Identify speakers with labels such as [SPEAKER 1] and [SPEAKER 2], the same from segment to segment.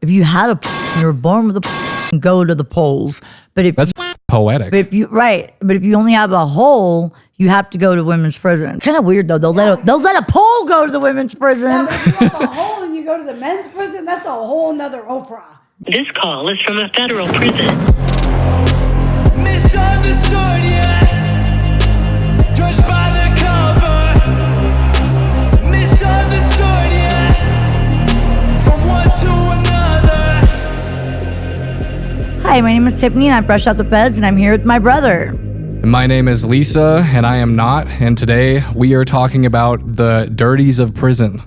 [SPEAKER 1] If you had you were born with a go to the polls. But if
[SPEAKER 2] That's poetic.
[SPEAKER 1] But if you only have a hole, you have to go to women's prison. Kind of weird though. They'll let a pole go to the women's prison.
[SPEAKER 3] Yeah, but if you have a hole and you go to the men's prison, that's a whole nother Oprah.
[SPEAKER 4] This call is from a federal prison.
[SPEAKER 5] Misunderstood, yeah. Judged by the cover. Misunderstood, yeah. From one to another.
[SPEAKER 1] Hi, my name is Tiffany and I'm fresh out the feds and I'm here with my brother.
[SPEAKER 2] My name is Lisa and I am not. And today we are talking about the dirties of prison.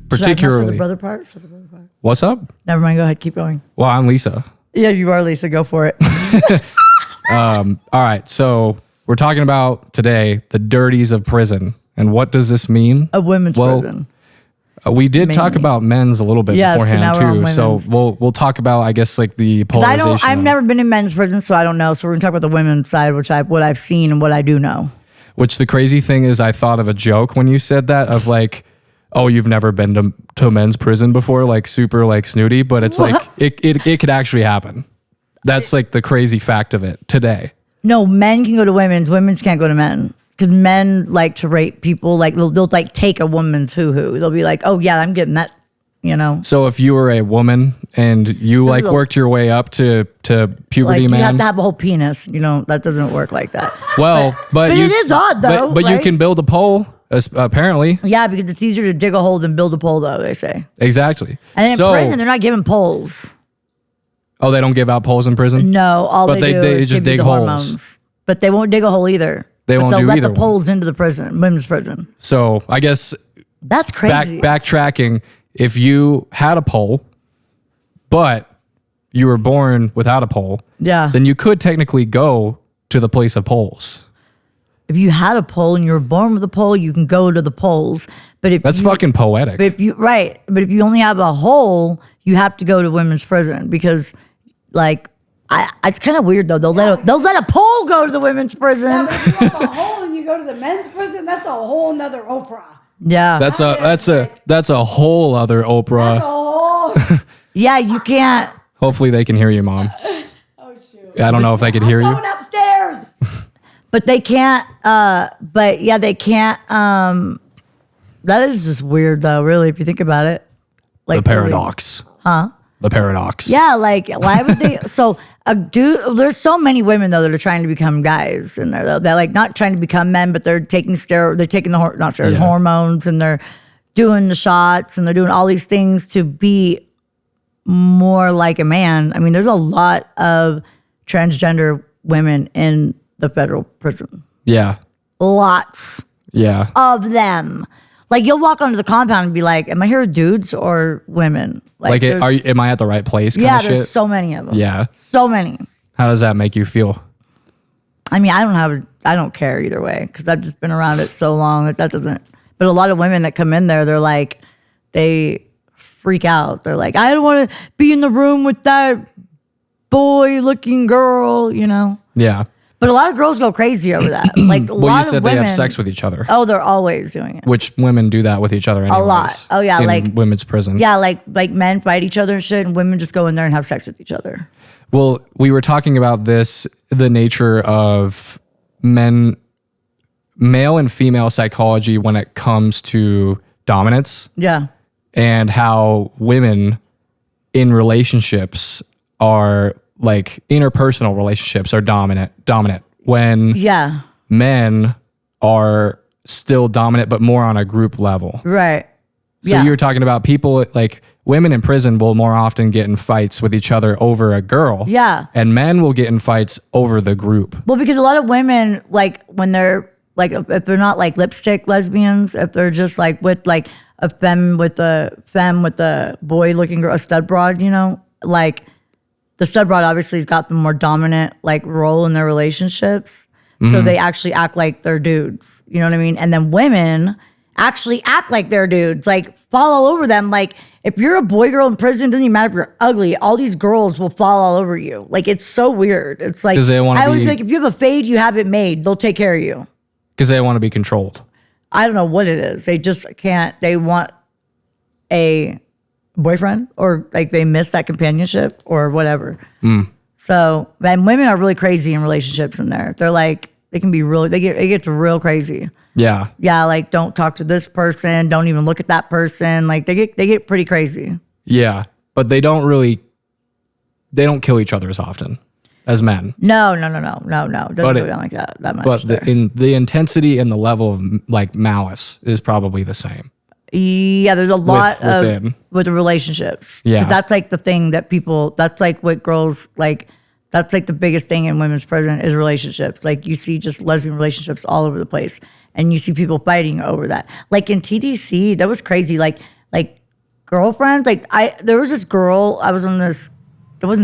[SPEAKER 2] Particularly.
[SPEAKER 1] The brother part? So the brother part.
[SPEAKER 2] What's up?
[SPEAKER 1] Never mind. Go ahead. Keep going.
[SPEAKER 2] Well, I'm Lisa.
[SPEAKER 1] Yeah, you are Lisa. Go for it.
[SPEAKER 2] All right. So we're talking about today the dirties of prison. And what does this mean?
[SPEAKER 1] A women's prison.
[SPEAKER 2] We did talk about men's a little bit beforehand
[SPEAKER 1] so now we're on
[SPEAKER 2] too. So we'll talk about, I guess, like the polarization.
[SPEAKER 1] I've never been in men's prison, so I don't know. So we're gonna talk about the women's side, what I've seen and what I do know.
[SPEAKER 2] Which the crazy thing is, I thought of a joke when you said that of like, oh, you've never been to men's prison before, like super like snooty, but it's like it could actually happen. That's like the crazy fact of it today.
[SPEAKER 1] No, men can go to women's can't go to men. Because men like to rape people, like they'll like take a woman's hoo-hoo. They'll be like, oh yeah, I'm getting that, you know.
[SPEAKER 2] So if you were a woman and you like worked your way up to puberty,
[SPEAKER 1] like,
[SPEAKER 2] man,
[SPEAKER 1] you have to have a whole penis. You know, that doesn't work like that.
[SPEAKER 2] Well, but
[SPEAKER 1] it is odd though.
[SPEAKER 2] But you can build a pole, apparently.
[SPEAKER 1] Yeah, because it's easier to dig a hole than build a pole, though, they say.
[SPEAKER 2] Exactly.
[SPEAKER 1] And in prison, they're not giving poles.
[SPEAKER 2] Oh, they don't give out poles in prison?
[SPEAKER 1] No, all they do is
[SPEAKER 2] just
[SPEAKER 1] give you
[SPEAKER 2] dig
[SPEAKER 1] the
[SPEAKER 2] holes.
[SPEAKER 1] Hormones. But they won't dig a hole either.
[SPEAKER 2] They'll
[SPEAKER 1] let the poles into the prison, women's prison.
[SPEAKER 2] So I guess
[SPEAKER 1] that's crazy.
[SPEAKER 2] Backtracking, if you had a pole, but you were born without a pole, then you could technically go to the place of poles.
[SPEAKER 1] If you had a pole and you were born with a pole, you can go to the poles. But if
[SPEAKER 2] that's fucking poetic.
[SPEAKER 1] But if you only have a hole, you have to go to women's prison because, like. It's kind of weird though. They'll let a pole go to the women's prison.
[SPEAKER 3] Yeah, but if you have a hole and you go to the men's prison, that's a whole nother Oprah.
[SPEAKER 1] Yeah,
[SPEAKER 2] that's a whole other Oprah.
[SPEAKER 3] That's a whole.
[SPEAKER 1] Yeah, you can't.
[SPEAKER 2] Hopefully they can hear you, Mom.
[SPEAKER 3] Oh shoot!
[SPEAKER 2] I don't know if they could hear you.
[SPEAKER 3] Going upstairs.
[SPEAKER 1] But they can't. But yeah, they can't. That is just weird though. Really, if you think about it.
[SPEAKER 2] Like the paradox.
[SPEAKER 1] Huh?
[SPEAKER 2] The paradox.
[SPEAKER 1] Yeah, like why would they? So there's so many women though that are trying to become guys in there. Though. They're like not trying to become men, but they're taking hormones, and they're doing the shots, and they're doing all these things to be more like a man. I mean, there's a lot of transgender women in the federal prison.
[SPEAKER 2] Yeah.
[SPEAKER 1] Lots.
[SPEAKER 2] Yeah.
[SPEAKER 1] Of them. Like you'll walk onto the compound and be like, "Am I here with dudes or women?"
[SPEAKER 2] Am I at the right place?
[SPEAKER 1] Yeah, there's so many of them.
[SPEAKER 2] Yeah,
[SPEAKER 1] so many.
[SPEAKER 2] How does that make you feel?
[SPEAKER 1] I mean, I don't care either way because I've just been around it so long that doesn't. But a lot of women that come in there, they're like, they freak out. They're like, I don't want to be in the room with that boy-looking girl, you know?
[SPEAKER 2] Yeah.
[SPEAKER 1] But a lot of girls go crazy over that. Like,
[SPEAKER 2] well, you said they have sex with each other.
[SPEAKER 1] Oh, they're always doing it.
[SPEAKER 2] Which women do that with each other anyways.
[SPEAKER 1] A lot. Oh, yeah.
[SPEAKER 2] In women's prison.
[SPEAKER 1] Yeah, like men fight each other and shit, and women just go in there and have sex with each other.
[SPEAKER 2] Well, we were talking about the nature of male and female psychology when it comes to dominance.
[SPEAKER 1] Yeah.
[SPEAKER 2] And how women in relationships are... like interpersonal relationships are dominant when men are still dominant, but more on a group level.
[SPEAKER 1] Right.
[SPEAKER 2] So you were talking about people like women in prison will more often get in fights with each other over a girl. Yeah. And men will get in fights over the group.
[SPEAKER 1] Well, because a lot of women, like when they're like, if they're not like lipstick lesbians, if they're just like with like a femme with a boy looking girl, a stud broad, you know, like, the stud broad obviously has got the more dominant like role in their relationships. So they actually act like they're dudes. You know what I mean? And then women actually act like they're dudes, like fall all over them. Like if you're a boy girl in prison, it doesn't even matter if you're ugly. All these girls will fall all over you. Like it's so weird. It's like,
[SPEAKER 2] they
[SPEAKER 1] I always be like, if you have a fade, you have it made. They'll take care of you.
[SPEAKER 2] Because they want to be controlled.
[SPEAKER 1] I don't know what it is. They just can't. They want a boyfriend, or like they miss that companionship or whatever. So, and women are really crazy in relationships in there. They're like, they can be really, it gets real crazy.
[SPEAKER 2] Yeah.
[SPEAKER 1] Yeah, like don't talk to this person, don't even look at that person. Like they get pretty crazy.
[SPEAKER 2] Yeah. But they don't kill each other as often as men.
[SPEAKER 1] No. Doesn't go down like that much.
[SPEAKER 2] But the intensity and the level of like malice is probably the same.
[SPEAKER 1] Yeah, there's a lot with the relationships.
[SPEAKER 2] Yeah.
[SPEAKER 1] 'Cause that's like the thing that people, that's like what girls like, that's like the biggest thing in women's prison is relationships. Like you see just lesbian relationships all over the place. And you see people fighting over that. Like in TDC, that was crazy. Like girlfriends, there was this girl, I wasn't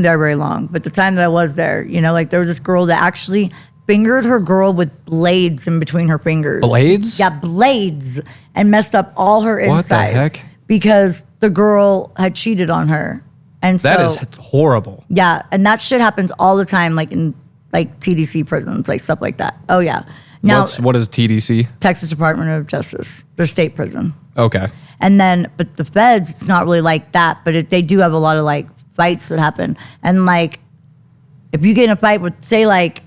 [SPEAKER 1] there very long, but the time that I was there, like there was this girl that actually fingered her girl with blades in between her fingers.
[SPEAKER 2] Blades?
[SPEAKER 1] Yeah, blades. And messed up all her insides.
[SPEAKER 2] What the heck?
[SPEAKER 1] Because the girl had cheated on her. And
[SPEAKER 2] that is horrible.
[SPEAKER 1] Yeah, and that shit happens all the time, like in like TDC prisons, like stuff like that. Oh yeah. Now,
[SPEAKER 2] what is TDC?
[SPEAKER 1] Texas Department of Justice. Their state prison.
[SPEAKER 2] Okay.
[SPEAKER 1] And then, but the feds, it's not really like that, but they do have a lot of like fights that happen. And like, if you get in a fight with, say like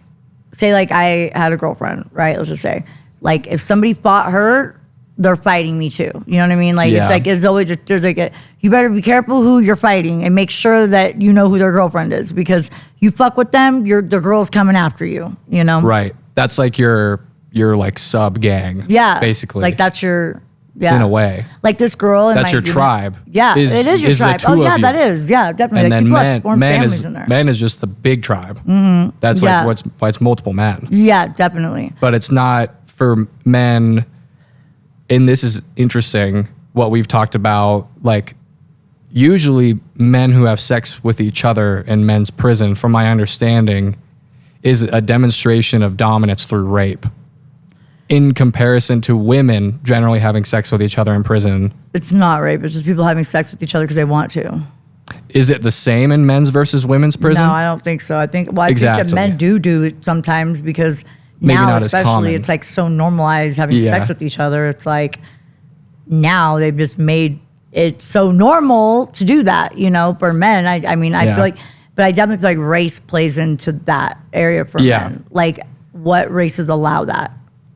[SPEAKER 1] I had a girlfriend, right? Let's just say, like if somebody fought her, they're fighting me too. You know what I mean? Like it's like there's always you better be careful who you're fighting and make sure that you know who their girlfriend is, because you fuck with them, the girl's coming after you. You know?
[SPEAKER 2] Right. That's like your like sub gang.
[SPEAKER 1] Yeah.
[SPEAKER 2] Basically.
[SPEAKER 1] Like that's your. Yeah.
[SPEAKER 2] In a way.
[SPEAKER 1] Like this girl.
[SPEAKER 2] That's your tribe.
[SPEAKER 1] Yeah, it is your tribe. Oh, yeah, that is. Yeah, definitely.
[SPEAKER 2] And
[SPEAKER 1] like
[SPEAKER 2] then man is just the big tribe. Mm-hmm. That's like why it's multiple men.
[SPEAKER 1] Yeah, definitely.
[SPEAKER 2] But it's not for men, and this is interesting, what we've talked about, like usually men who have sex with each other in men's prison, from my understanding, is a demonstration of dominance through rape. In comparison to women generally having sex with each other in prison.
[SPEAKER 1] It's not rape. It's just people having sex with each other because they want to.
[SPEAKER 2] Is it the same in men's versus women's prison?
[SPEAKER 1] No, I don't think so. I think think that men do it sometimes because
[SPEAKER 2] maybe
[SPEAKER 1] now
[SPEAKER 2] not
[SPEAKER 1] especially it's like so normalized having sex with each other. It's like now they've just made it so normal to do that, for men. I mean, I feel like, but I definitely feel like race plays into that area for men. Like what races allow that?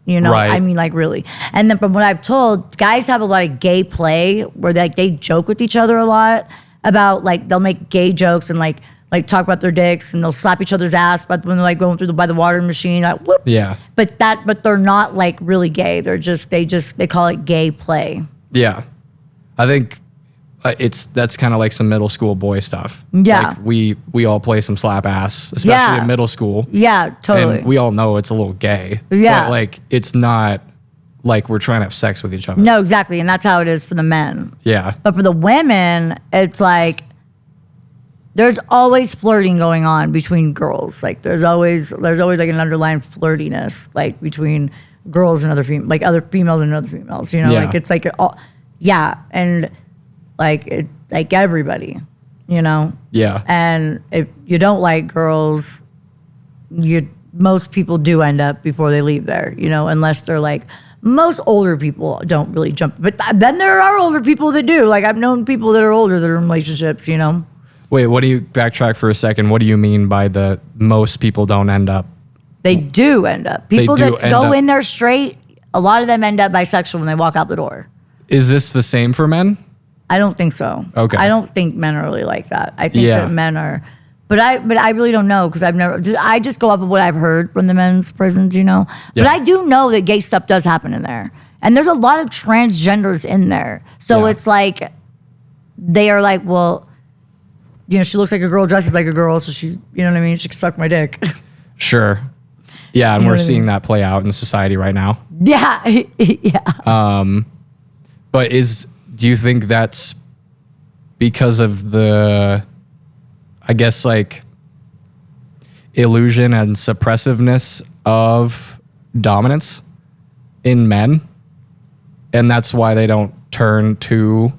[SPEAKER 2] Right.
[SPEAKER 1] I mean, like really. And then from what I've told, guys have a lot of gay play where they joke with each other a lot about like they'll make gay jokes and like talk about their dicks, and they'll slap each other's ass when they're like going by the water machine. Like, whoop.
[SPEAKER 2] Yeah.
[SPEAKER 1] But they're not like really gay. They call it gay play.
[SPEAKER 2] Yeah. I think that's kind of like some middle school boy stuff.
[SPEAKER 1] Yeah.
[SPEAKER 2] Like we all play some slap ass, especially in middle school.
[SPEAKER 1] Yeah, totally.
[SPEAKER 2] And we all know it's a little gay.
[SPEAKER 1] Yeah.
[SPEAKER 2] But like it's not like we're trying to have sex with each other.
[SPEAKER 1] No, exactly. And that's how it is for the men.
[SPEAKER 2] Yeah.
[SPEAKER 1] But for the women, it's like there's always flirting going on between girls. Like there's always like an underlying flirtiness like between girls and other females and other females. Like it's like and like everybody,
[SPEAKER 2] Yeah.
[SPEAKER 1] And if you don't like girls, most people do end up before they leave there, unless they're like, most older people don't really jump. But then there are older people that do. Like I've known people that are older that are in relationships,
[SPEAKER 2] Wait, what do you backtrack for a second? What do you mean by the most people don't end up?
[SPEAKER 1] They do end up. People that go in there straight, a lot of them end up bisexual when they walk out the door.
[SPEAKER 2] Is this the same for men?
[SPEAKER 1] I don't think so.
[SPEAKER 2] Okay.
[SPEAKER 1] I don't think men are really like that. I think that men are, but I really don't know because I just go off of what I've heard from the men's prisons,
[SPEAKER 2] Yeah.
[SPEAKER 1] But I do know that gay stuff does happen in there. And there's a lot of transgenders in there. So it's like, they are like, well, she looks like a girl, dresses like a girl. So she, you know what I mean? She can suck my dick.
[SPEAKER 2] Sure. Yeah. And we're seeing that play out in society right now.
[SPEAKER 1] Yeah. Yeah.
[SPEAKER 2] But do you think that's because of the, I guess, like illusion and suppressiveness of dominance in men? And that's why they don't turn to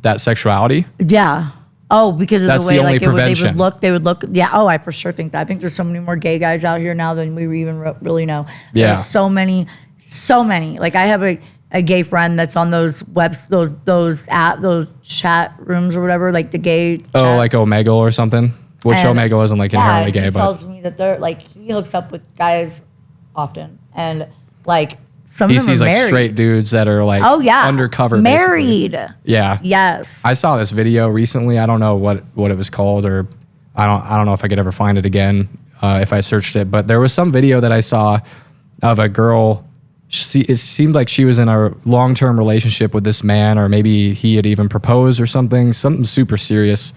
[SPEAKER 2] that sexuality?
[SPEAKER 1] Yeah. Oh, because of
[SPEAKER 2] That's
[SPEAKER 1] the way
[SPEAKER 2] the only
[SPEAKER 1] like
[SPEAKER 2] prevention.
[SPEAKER 1] they would look. Yeah. Oh, I for sure think that. I think there's so many more gay guys out here now than we even really know.
[SPEAKER 2] Yeah.
[SPEAKER 1] There's so many. Like I have a gay friend that's on those those chat rooms or whatever, like the gay.
[SPEAKER 2] Oh, like Omegle or something. Which Omegle isn't like inherently gay,
[SPEAKER 1] he
[SPEAKER 2] but
[SPEAKER 1] tells me that they're like he hooks up with guys often, and like some
[SPEAKER 2] he
[SPEAKER 1] of them
[SPEAKER 2] sees
[SPEAKER 1] are
[SPEAKER 2] like
[SPEAKER 1] married.
[SPEAKER 2] straight dudes that are like undercover,
[SPEAKER 1] married.
[SPEAKER 2] Basically. Yeah.
[SPEAKER 1] Yes.
[SPEAKER 2] I saw this video recently. I don't know what it was called, or I don't know if I could ever find it again if I searched it. But there was some video that I saw of a girl. It seemed like she was in a long-term relationship with this man, or maybe he had even proposed or something super serious.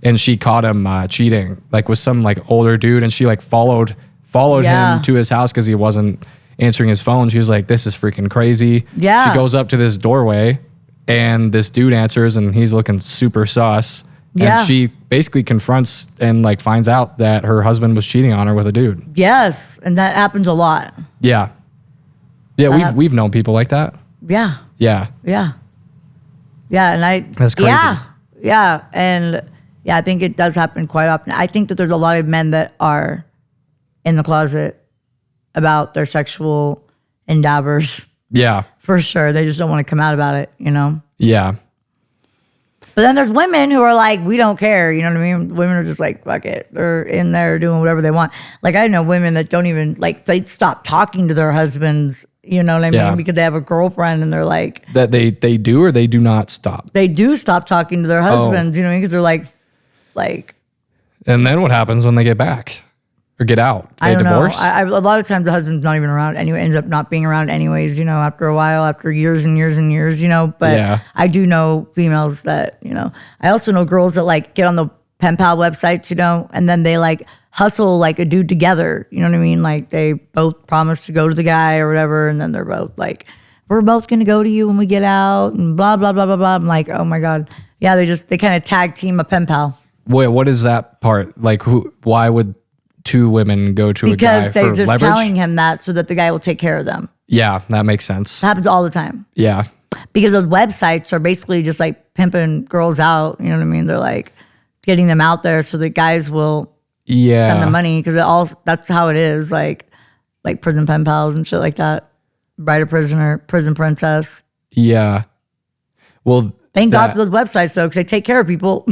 [SPEAKER 2] And she caught him cheating, like with some like older dude, and she like followed him to his house because he wasn't answering his phone. She was like, "This is freaking crazy."
[SPEAKER 1] Yeah.
[SPEAKER 2] She goes up to this doorway, and this dude answers, and he's looking super sus.
[SPEAKER 1] Yeah.
[SPEAKER 2] And she basically confronts and like finds out that her husband was cheating on her with a dude.
[SPEAKER 1] Yes, and that happens a lot.
[SPEAKER 2] Yeah. Yeah, we've known people like that.
[SPEAKER 1] Yeah.
[SPEAKER 2] Yeah.
[SPEAKER 1] Yeah. Yeah, and
[SPEAKER 2] That's crazy.
[SPEAKER 1] Yeah, and yeah, I think it does happen quite often. I think that there's a lot of men that are in the closet about their sexual endeavors.
[SPEAKER 2] Yeah.
[SPEAKER 1] For sure. They just don't want to come out about it, you know?
[SPEAKER 2] Yeah.
[SPEAKER 1] But then there's women who are like, we don't care. You know what I mean? Women are just like, fuck it. They're in there doing whatever they want. Like, I know women that don't even, like, they stop talking to their husbands, you know what I mean?
[SPEAKER 2] Yeah.
[SPEAKER 1] Because they have a girlfriend and they're like.
[SPEAKER 2] That they do or they do not stop.
[SPEAKER 1] They do stop talking to their husbands, you know what I mean? Because they're like.
[SPEAKER 2] And then what happens when they get back or get out? They
[SPEAKER 1] I don't
[SPEAKER 2] divorce?
[SPEAKER 1] know. A lot of times the husband's not even around anyway, ends up not being around anyways, you know, after a while, after years and years and years, you know. But
[SPEAKER 2] Yeah.
[SPEAKER 1] I do know females that, you know, I also know girls that like get on the pen pal websites, you know, and then they like hustle like a dude together, you know what I mean? Like they both promise to go to the guy or whatever, and then they're both like, we're both gonna go to you when we get out and blah, blah, blah, blah, blah. I'm like, oh my God. Yeah, they kind of tag team a pen pal.
[SPEAKER 2] Wait, what is that part? Like, why would two women go to a guy
[SPEAKER 1] Because they're
[SPEAKER 2] for
[SPEAKER 1] just
[SPEAKER 2] leverage?
[SPEAKER 1] telling him that so that the guy will take care of them.
[SPEAKER 2] Yeah, that makes sense.
[SPEAKER 1] It happens all the time.
[SPEAKER 2] Yeah.
[SPEAKER 1] Because those websites are basically just like pimping girls out. You know what I mean? They're like getting them out there so that guys will send them money. Because that's how it is. Like prison pen pals and shit like that. Bride of prisoner, prison princess.
[SPEAKER 2] Yeah. Well,
[SPEAKER 1] Thank God for those websites though, because they take care of people.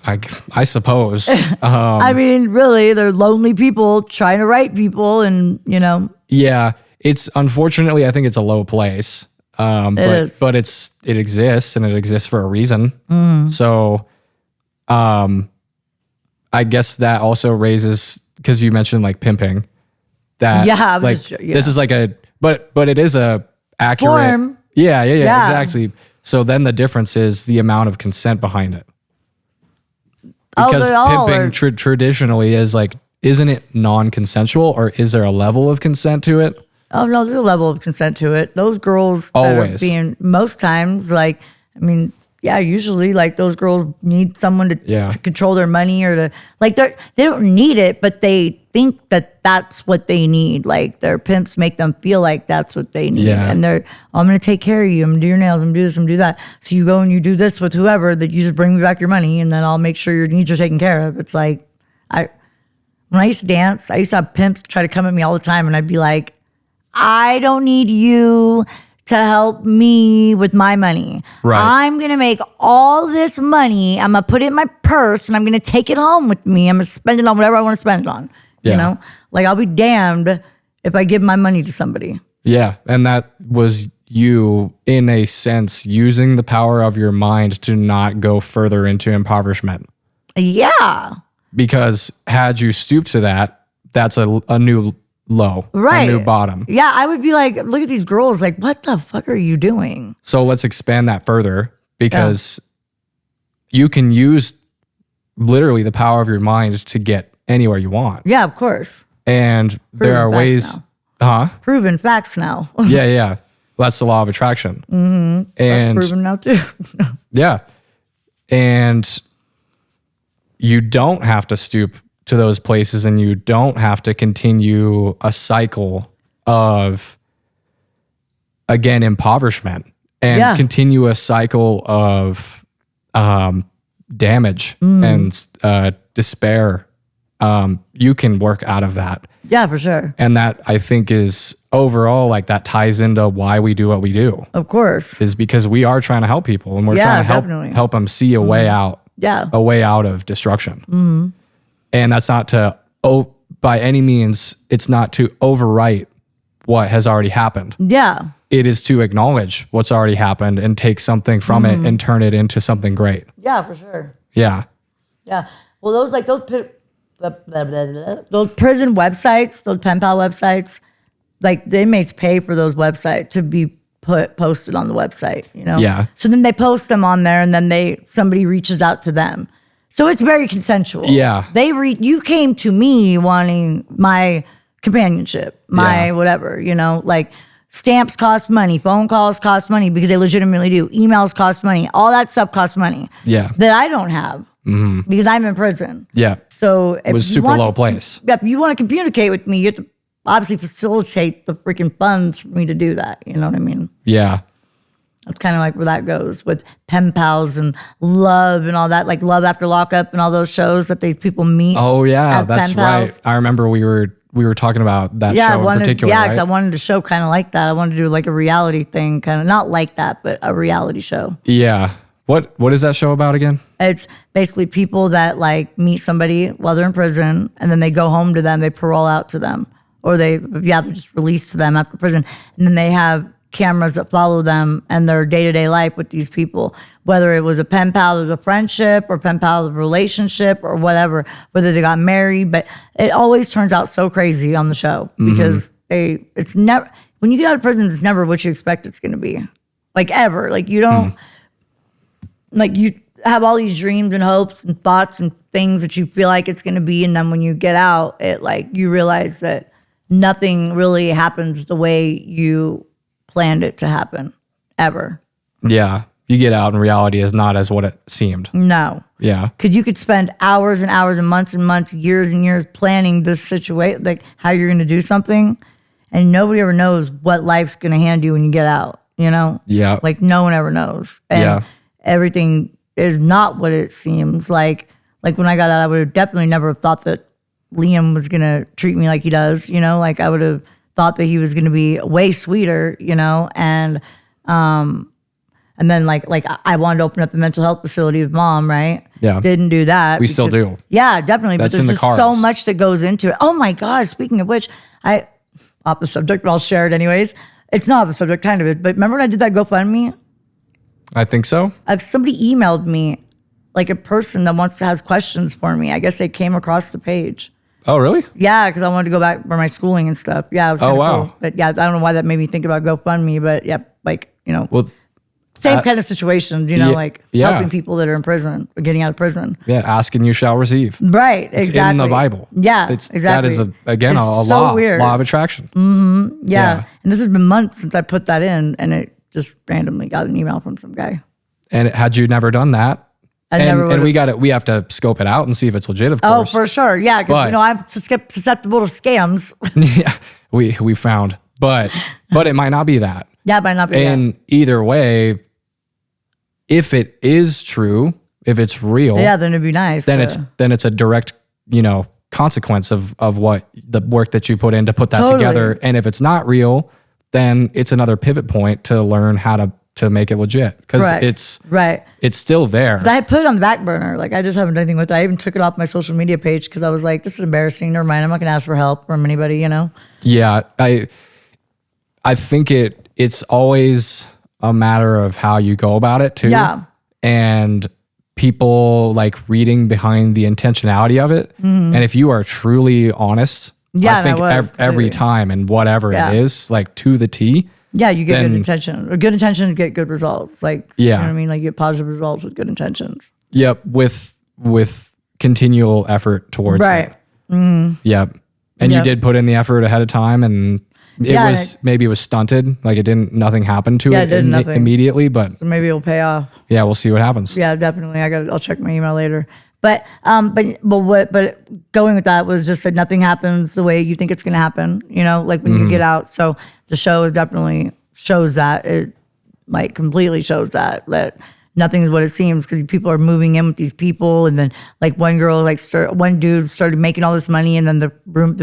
[SPEAKER 2] I suppose.
[SPEAKER 1] I mean, really, they're lonely people trying to write people, and you know.
[SPEAKER 2] Yeah, it's unfortunately, I think it's a low place. But it exists, and it exists for a reason. So, I guess that also raises, because you mentioned like pimping. That this is like but it is a accurate
[SPEAKER 1] form.
[SPEAKER 2] Yeah, exactly. So then the difference is the amount of consent behind it. Because pimping traditionally is like, isn't it non-consensual, or is there a level of consent to it?
[SPEAKER 1] Oh no, there's a level of consent to it. Those girls
[SPEAKER 2] Always.
[SPEAKER 1] that are being most times like, I mean, yeah, usually like those girls need someone to control their money or to like they don't need it, but they think that that's what they need. Like their pimps make them feel like that's what they need, and they're I'm gonna take care of you. I'm gonna do your nails. I'm gonna do this. I'm gonna do that. So you go and you do this with whoever that you just bring me back your money, and then I'll make sure your needs are taken care of. It's like when I used to dance, I used to have pimps try to come at me all the time, and I'd be like, I don't need you to help me with my money.
[SPEAKER 2] Right.
[SPEAKER 1] I'm going to make all this money. I'm going to put it in my purse and I'm going to take it home with me. I'm going to spend it on whatever I want to spend it on.
[SPEAKER 2] Yeah.
[SPEAKER 1] You know, like I'll be damned if I give my money to somebody.
[SPEAKER 2] Yeah. And that was you, in a sense, using the power of your mind to not go further into impoverishment.
[SPEAKER 1] Yeah.
[SPEAKER 2] Because had you stooped to that, that's a new low,
[SPEAKER 1] right?
[SPEAKER 2] A new bottom.
[SPEAKER 1] Yeah, I would be like, look at these girls, like, what the fuck are you doing?
[SPEAKER 2] So let's expand that further, because you can use literally the power of your mind to get anywhere you want.
[SPEAKER 1] Yeah, of course.
[SPEAKER 2] And there are ways,
[SPEAKER 1] proven facts now.
[SPEAKER 2] Yeah. Well, that's the law of attraction.
[SPEAKER 1] Mm-hmm.
[SPEAKER 2] And
[SPEAKER 1] that's proven now too.
[SPEAKER 2] Yeah. And you don't have to stoop to those places, and you don't have to continue a cycle of, again, impoverishment and continue a cycle of damage and despair. You can work out of that.
[SPEAKER 1] Yeah, for sure.
[SPEAKER 2] And that I think is overall, like that ties into why we do what we do.
[SPEAKER 1] Of course.
[SPEAKER 2] Is because we are trying to help people and we're trying to
[SPEAKER 1] definitely.
[SPEAKER 2] help them see a way out.
[SPEAKER 1] Yeah.
[SPEAKER 2] A way out of destruction. And that's not to, by any means, it's not to overwrite what has already happened.
[SPEAKER 1] Yeah.
[SPEAKER 2] It is to acknowledge what's already happened and take something from it and turn it into something great.
[SPEAKER 1] Yeah, for sure.
[SPEAKER 2] Yeah.
[SPEAKER 1] Yeah. Well, those prison websites, those pen pal websites, like the inmates pay for those websites to be posted on the website, you know?
[SPEAKER 2] Yeah.
[SPEAKER 1] So then they post them on there and then somebody reaches out to them. So it's very consensual.
[SPEAKER 2] Yeah.
[SPEAKER 1] You came to me wanting my companionship, my whatever, you know, like stamps cost money, phone calls cost money because they legitimately do. Emails cost money. All that stuff costs money.
[SPEAKER 2] Yeah.
[SPEAKER 1] That I don't have because I'm in prison.
[SPEAKER 2] Yeah.
[SPEAKER 1] So
[SPEAKER 2] It was super low place.
[SPEAKER 1] Yep. You want to communicate with me, you have to obviously facilitate the freaking funds for me to do that. You know what I mean?
[SPEAKER 2] Yeah.
[SPEAKER 1] That's kind of like where that goes with pen pals and love and all that, like Love After Lockup and all those shows that these people meet.
[SPEAKER 2] Oh yeah,
[SPEAKER 1] as
[SPEAKER 2] that's
[SPEAKER 1] pen pals.
[SPEAKER 2] right. I remember we were talking about that show in particular.
[SPEAKER 1] Yeah, because
[SPEAKER 2] right?
[SPEAKER 1] I wanted to show kind of like that. I wanted to do like a reality thing, kind of not like that, but a reality show.
[SPEAKER 2] Yeah. What is that show about again?
[SPEAKER 1] It's basically people that like meet somebody while they're in prison and then they go home to them, they parole out to them, or they're just released to them after prison. And then they have cameras that follow them and their day-to-day life with these people, whether it was a pen pal of a friendship or pen pal of a relationship or whatever, whether they got married. But it always turns out so crazy on the show because it's never, when you get out of prison, it's never what you expect it's going to be. Like ever. Like you don't, like you have all these dreams and hopes and thoughts and things that you feel like it's going to be. And then when you get out, it like, you realize that nothing really happens the way you planned it to happen ever.
[SPEAKER 2] Yeah. You get out and reality is not as what it seemed.
[SPEAKER 1] No.
[SPEAKER 2] Yeah.
[SPEAKER 1] Because you could spend hours and hours and months, years and years planning this situation, like how you're going to do something. And nobody ever knows what life's going to hand you when you get out, you know?
[SPEAKER 2] Yeah.
[SPEAKER 1] Like no one ever knows. And everything is not what it seems like. Like when I got out, I would have definitely never thought that Liam was going to treat me like he does, you know? Like I would have thought that he was going to be way sweeter, you know? And then like I wanted to open up a mental health facility with Mom, right?
[SPEAKER 2] Yeah.
[SPEAKER 1] Didn't do that.
[SPEAKER 2] We still do.
[SPEAKER 1] Yeah, definitely.
[SPEAKER 2] That's
[SPEAKER 1] but
[SPEAKER 2] in
[SPEAKER 1] there's
[SPEAKER 2] the
[SPEAKER 1] just so
[SPEAKER 2] cards.
[SPEAKER 1] much that goes into it. Oh my God, speaking of which, off the subject, but I'll share it anyways. It's not off the subject, kind of is. But remember when I did that GoFundMe?
[SPEAKER 2] I think so.
[SPEAKER 1] Somebody emailed me, like a person that has questions for me. I guess they came across the page.
[SPEAKER 2] Oh, really?
[SPEAKER 1] Yeah, because I wanted to go back for my schooling and stuff. Yeah, it was kinda
[SPEAKER 2] wow.
[SPEAKER 1] cool. But yeah, I don't know why that made me think about GoFundMe, but yeah, like, you know,
[SPEAKER 2] Well,
[SPEAKER 1] same kind of situations, you know,
[SPEAKER 2] yeah,
[SPEAKER 1] like
[SPEAKER 2] yeah.
[SPEAKER 1] helping people that are in prison or getting out of prison.
[SPEAKER 2] yeah. Ask and you shall receive.
[SPEAKER 1] Right,
[SPEAKER 2] It's
[SPEAKER 1] exactly.
[SPEAKER 2] in the Bible.
[SPEAKER 1] Yeah,
[SPEAKER 2] That
[SPEAKER 1] exactly.
[SPEAKER 2] is again
[SPEAKER 1] It's
[SPEAKER 2] a
[SPEAKER 1] so
[SPEAKER 2] law.
[SPEAKER 1] weird.
[SPEAKER 2] Law of attraction.
[SPEAKER 1] Yeah.
[SPEAKER 2] Yeah.
[SPEAKER 1] And this has been months since I put that in, and it just randomly got an email from some guy.
[SPEAKER 2] And had you never done that,
[SPEAKER 1] never
[SPEAKER 2] and
[SPEAKER 1] would've-
[SPEAKER 2] we have to scope it out and see if it's legit, of
[SPEAKER 1] Oh,
[SPEAKER 2] course.
[SPEAKER 1] for sure. Yeah, because,
[SPEAKER 2] But-
[SPEAKER 1] you know, I'm susceptible to scams.
[SPEAKER 2] Yeah, we found, but it might not be that.
[SPEAKER 1] Yeah, it might not be that.
[SPEAKER 2] And either way, if it is true, if it's real,
[SPEAKER 1] Yeah, then it'd be nice.
[SPEAKER 2] then
[SPEAKER 1] to-
[SPEAKER 2] it's a direct, consequence of what the work that you put in to put that
[SPEAKER 1] Totally.
[SPEAKER 2] together. And if it's not real, then it's another pivot point to learn how to make it legit, because
[SPEAKER 1] Right. Right.
[SPEAKER 2] it's still there.
[SPEAKER 1] I put it on the back burner. Like, I just haven't done anything with it. I even took it off my social media page because I was like, this is embarrassing. Never mind. I'm not going to ask for help from anybody, you know?
[SPEAKER 2] Yeah, I think it's always a matter of how you go about it too.
[SPEAKER 1] Yeah.
[SPEAKER 2] And people like reading behind the intentionality of it. And if you are truly honest,
[SPEAKER 1] Yeah,
[SPEAKER 2] I
[SPEAKER 1] and
[SPEAKER 2] think
[SPEAKER 1] I was,
[SPEAKER 2] every
[SPEAKER 1] completely.
[SPEAKER 2] time and whatever
[SPEAKER 1] Yeah.
[SPEAKER 2] it is, like to the T.
[SPEAKER 1] Yeah, you get
[SPEAKER 2] Then-
[SPEAKER 1] good intention. Or good intentions get good results. Like,
[SPEAKER 2] Yeah.
[SPEAKER 1] you know what I mean? Like, you get positive results with good intentions.
[SPEAKER 2] Yep, with continual effort towards
[SPEAKER 1] Right.
[SPEAKER 2] it. Yep. And you
[SPEAKER 1] Yep.
[SPEAKER 2] did put in the effort ahead of time, and
[SPEAKER 1] Yeah,
[SPEAKER 2] maybe it was stunted, like nothing happened to
[SPEAKER 1] Yeah,
[SPEAKER 2] it,
[SPEAKER 1] it did nothing.
[SPEAKER 2] immediately, but
[SPEAKER 1] So maybe it'll pay off.
[SPEAKER 2] yeah, we'll see what happens.
[SPEAKER 1] Yeah, definitely. I'll check my email later. But going with that was just that nothing happens the way you think it's going to happen, you know, like when you get out. So the show definitely shows that. It like completely shows that nothing is what it seems because people are moving in with these people, and then like one girl, like one dude started making all this money, and then the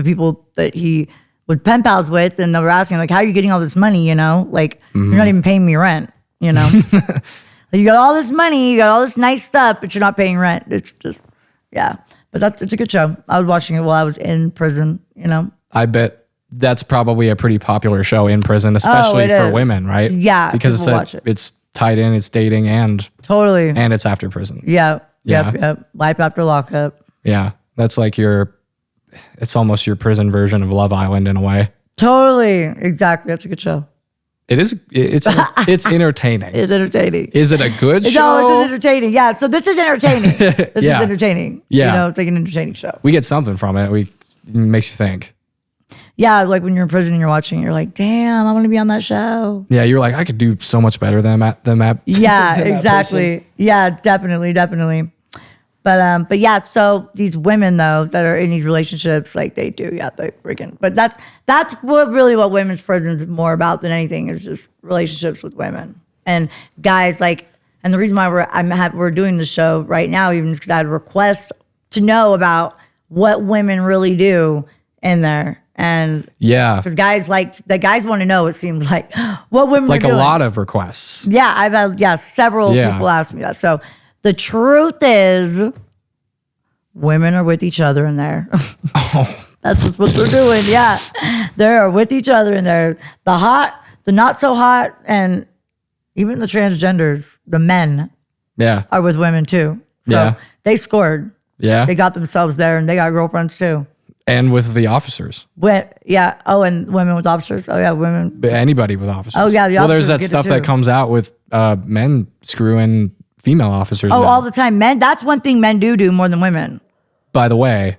[SPEAKER 1] people that he would pen pals with, and they were asking like, "How are you getting all this money? You know, like you're not even paying me rent. You know, like, you got all this money, you got all this nice stuff, but you're not paying rent. It's just, yeah." But it's a good show. I was watching it while I was in prison. You know,
[SPEAKER 2] I bet that's probably a pretty popular show in prison, especially for women, right?
[SPEAKER 1] Yeah,
[SPEAKER 2] because it's tied in, it's dating and
[SPEAKER 1] totally,
[SPEAKER 2] and it's after prison.
[SPEAKER 1] Yeah. Yep. Life after lockup.
[SPEAKER 2] Yeah, that's like it's almost your prison version of Love Island in a way.
[SPEAKER 1] Totally, exactly. That's a good show.
[SPEAKER 2] It is. It's entertaining.
[SPEAKER 1] It's entertaining.
[SPEAKER 2] Is it a good show?
[SPEAKER 1] No, it's entertaining. Yeah. So this is entertaining. This is entertaining.
[SPEAKER 2] Yeah.
[SPEAKER 1] You know, it's like an entertaining show.
[SPEAKER 2] We get something from it. It makes you think.
[SPEAKER 1] Yeah, like when you're in prison and you're watching it, you're like, damn, I want to be on that show.
[SPEAKER 2] Yeah, you're like, I could do so much better than that.
[SPEAKER 1] Yeah, exactly. Yeah, definitely. But yeah, so these women though that are in these relationships, like they freaking. But that's what women's prison is more about than anything is just relationships with women and guys. Like, and the reason why we're doing the show right now, even is because I had requests to know about what women really do in there. And
[SPEAKER 2] yeah,
[SPEAKER 1] because guys want to know, it seems like, what women
[SPEAKER 2] like
[SPEAKER 1] are doing.
[SPEAKER 2] a lot of requests.
[SPEAKER 1] Yeah, I've had several people ask me that. So the truth is, women are with each other in there. That's just what they're doing. Yeah, they're with each other in there. The hot, the not so hot, and even the transgenders, the men, are with women too. So they scored.
[SPEAKER 2] Yeah,
[SPEAKER 1] they got themselves there, and they got girlfriends too.
[SPEAKER 2] And with the officers.
[SPEAKER 1] Oh, and women with officers. Oh, yeah, women.
[SPEAKER 2] But anybody with officers.
[SPEAKER 1] Oh, yeah, the officers.
[SPEAKER 2] Well, there's that stuff that comes out with men screwing female officers.
[SPEAKER 1] Oh, all the time. Men, that's one thing men do more than women.
[SPEAKER 2] By the way,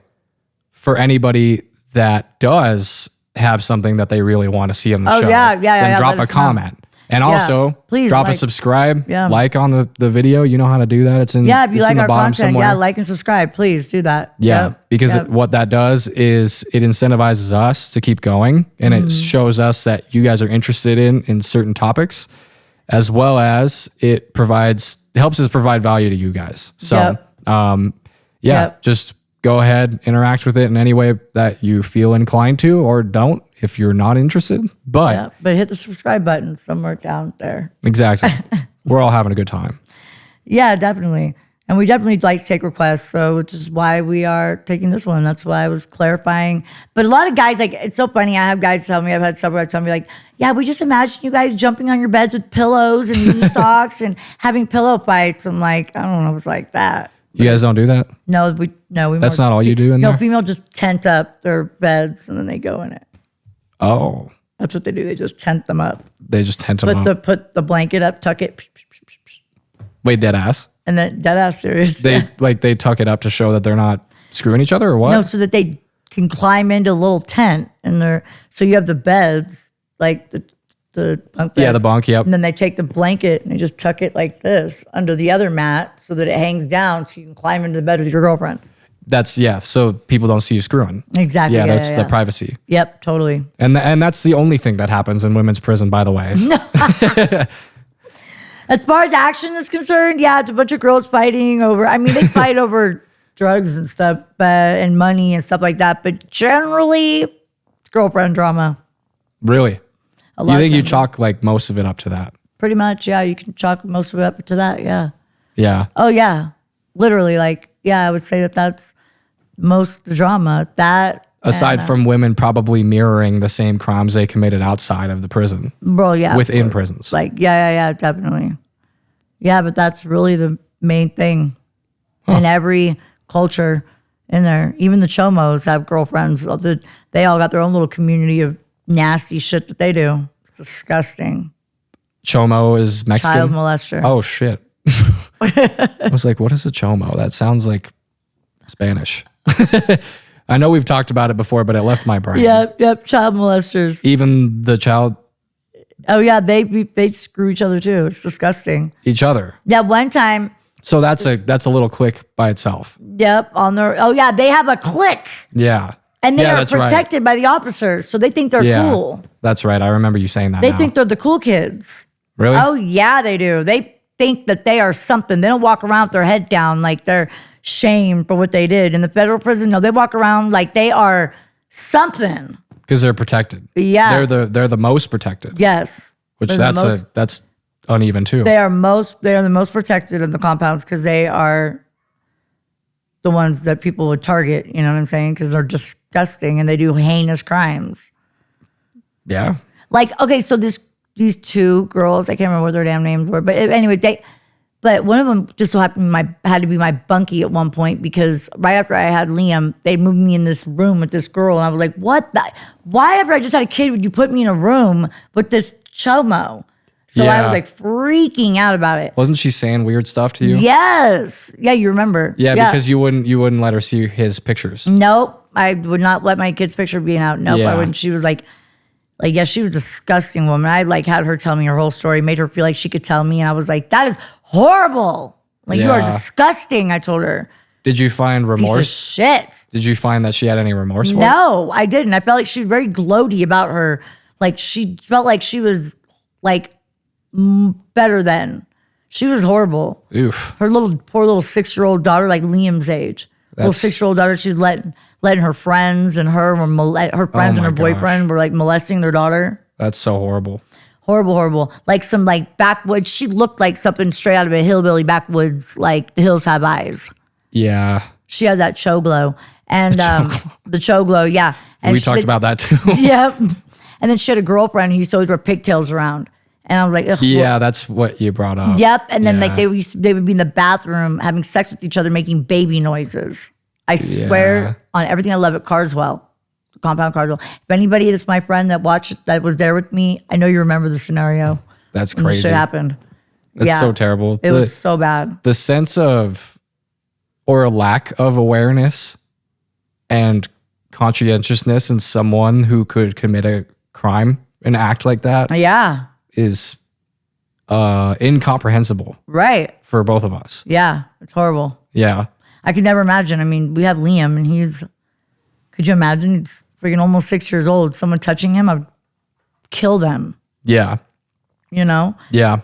[SPEAKER 2] for anybody that does have something that they really want to see on the show, then drop a comment. And also, please drop a subscribe, like on the video. You know how to do that. It's in
[SPEAKER 1] if you like our content,
[SPEAKER 2] somewhere.
[SPEAKER 1] like and subscribe. Please do that.
[SPEAKER 2] Yeah, because what that does is it incentivizes us to keep going, and it shows us that you guys are interested in certain topics, as well as it helps us provide value to you guys. So, just go ahead, interact with it in any way that you feel inclined to, or don't if you're not interested. But
[SPEAKER 1] hit the subscribe button somewhere down there.
[SPEAKER 2] Exactly. We're all having a good time.
[SPEAKER 1] Yeah, definitely. And we definitely like to take requests, so which is why we are taking this one. That's why I was clarifying. But a lot of guys, like, it's so funny. I have guys tell me, I've had several guys tell me, like, yeah, we just imagine you guys jumping on your beds with pillows and knee socks and having pillow fights. I'm like, I don't know, it was like that.
[SPEAKER 2] You guys don't do that?
[SPEAKER 1] No, we.
[SPEAKER 2] That's not all you do in there?
[SPEAKER 1] No, female just tent up their beds and then they go in it.
[SPEAKER 2] Oh.
[SPEAKER 1] That's what they do. They just tent them up.
[SPEAKER 2] They just tent them up.
[SPEAKER 1] Put the blanket up, tuck it.
[SPEAKER 2] Wait, dead ass?
[SPEAKER 1] And then dead ass serious.
[SPEAKER 2] They tuck it up to show that they're not screwing each other or what?
[SPEAKER 1] No, so that they can climb into a little tent and so you have the beds, like the bunk beds.
[SPEAKER 2] Yeah, the bunk, yep.
[SPEAKER 1] And then they take the blanket and they just tuck it like this under the other mat so that it hangs down so you can climb into the bed with your girlfriend.
[SPEAKER 2] So people don't see you screwing.
[SPEAKER 1] Exactly.
[SPEAKER 2] Yeah, that's the privacy.
[SPEAKER 1] Yep, totally.
[SPEAKER 2] And that's the only thing that happens in women's prison, by the way.
[SPEAKER 1] As far as action is concerned, yeah, it's a bunch of girls fighting over, they fight over drugs and stuff and money and stuff like that. But generally, it's girlfriend drama.
[SPEAKER 2] Really? You think you chalk like most of it up to that?
[SPEAKER 1] Pretty much, yeah. You can chalk most of it up to that, yeah.
[SPEAKER 2] Yeah.
[SPEAKER 1] Oh, yeah. Literally, I would say that's most drama. That
[SPEAKER 2] aside from women probably mirroring the same crimes they committed outside of the prison.
[SPEAKER 1] Bro, yeah.
[SPEAKER 2] Within prisons.
[SPEAKER 1] Definitely. Yeah, but that's really the main thing in every culture in there. Even the Chomos have girlfriends. They all got their own little community of nasty shit that they do. It's disgusting.
[SPEAKER 2] Chomo is Mexican?
[SPEAKER 1] Child molester.
[SPEAKER 2] Oh, shit. I was like, what is a Chomo? That sounds like Spanish. I know we've talked about it before, but it left my brain.
[SPEAKER 1] Yep, child molesters.
[SPEAKER 2] Even the child...
[SPEAKER 1] Oh, yeah, they screw each other too. It's disgusting.
[SPEAKER 2] Each other?
[SPEAKER 1] Yeah, one time...
[SPEAKER 2] So that's a little clique by itself.
[SPEAKER 1] Yep, they have a clique.
[SPEAKER 2] Yeah.
[SPEAKER 1] And they are protected by the officers, so they think they're cool.
[SPEAKER 2] That's right. I remember you saying that.
[SPEAKER 1] They think they're the cool kids.
[SPEAKER 2] Really?
[SPEAKER 1] Oh, yeah, they do. think that they are something. They don't walk around with their head down like they're shamed for what they did. In the federal prison, no, they walk around like they are something.
[SPEAKER 2] Because they're protected.
[SPEAKER 1] Yeah.
[SPEAKER 2] They're the most protected.
[SPEAKER 1] Yes.
[SPEAKER 2] Which that's uneven too.
[SPEAKER 1] They are the most protected of the compounds because they are the ones that people would target, you know what I'm saying? Because they're disgusting and they do heinous crimes.
[SPEAKER 2] Yeah.
[SPEAKER 1] Like, okay, so these two girls, I can't remember what their damn names were, but anyway, but one of them just so happened had to be my bunkie at one point because right after I had Liam, they moved me in this room with this girl, and I was like, why after I just had a kid would you put me in a room with this chomo? So I was like freaking out about it.
[SPEAKER 2] Wasn't she saying weird stuff to you?
[SPEAKER 1] Yes. Yeah, you remember.
[SPEAKER 2] Yeah, because you wouldn't let her see his pictures.
[SPEAKER 1] Nope. I would not let my kid's picture being out. Nope.
[SPEAKER 2] Yeah.
[SPEAKER 1] I wouldn't. She was like, yeah, she was a disgusting woman. I like had her tell me her whole story, made her feel like she could tell me. And I was like, that is horrible. Like, you are disgusting, I told her.
[SPEAKER 2] Did you find remorse?
[SPEAKER 1] Piece of shit.
[SPEAKER 2] Did you find that she had any remorse for it?
[SPEAKER 1] No, I didn't. I felt like she was very gloaty about her. Like, she felt like she was like better than. She was horrible.
[SPEAKER 2] Oof.
[SPEAKER 1] Her poor little 6-year-old daughter, like Liam's age. Little 6-year-old daughter, she's letting her friends and her friends and her boyfriend were like molesting their daughter.
[SPEAKER 2] That's so horrible.
[SPEAKER 1] Horrible. Like some like backwoods. She looked like something straight out of a hillbilly backwoods, like The Hills Have Eyes.
[SPEAKER 2] Yeah.
[SPEAKER 1] She had that cho glow. And the cho glow, yeah. And
[SPEAKER 2] we talked about that too.
[SPEAKER 1] Yep. And then she had a girlfriend who used to always wear pigtails around. And I was like, ugh.
[SPEAKER 2] Yeah, that's what you brought up.
[SPEAKER 1] Yep. And then like they would be in the bathroom having sex with each other, making baby noises. I swear on everything I love at Carswell, Compound Carswell. If anybody that's my friend that was there with me, I know you remember the scenario.
[SPEAKER 2] That's
[SPEAKER 1] when
[SPEAKER 2] crazy.
[SPEAKER 1] This shit happened.
[SPEAKER 2] That's so terrible.
[SPEAKER 1] It was so bad.
[SPEAKER 2] The sense of, or a lack of awareness and conscientiousness in someone who could commit a crime and act like that is incomprehensible.
[SPEAKER 1] Right.
[SPEAKER 2] For both of us.
[SPEAKER 1] Yeah. It's horrible.
[SPEAKER 2] Yeah.
[SPEAKER 1] I could never imagine. I mean, we have Liam and could you imagine? He's freaking almost 6 years old. Someone touching him, I would kill them.
[SPEAKER 2] Yeah.
[SPEAKER 1] You know?
[SPEAKER 2] Yeah.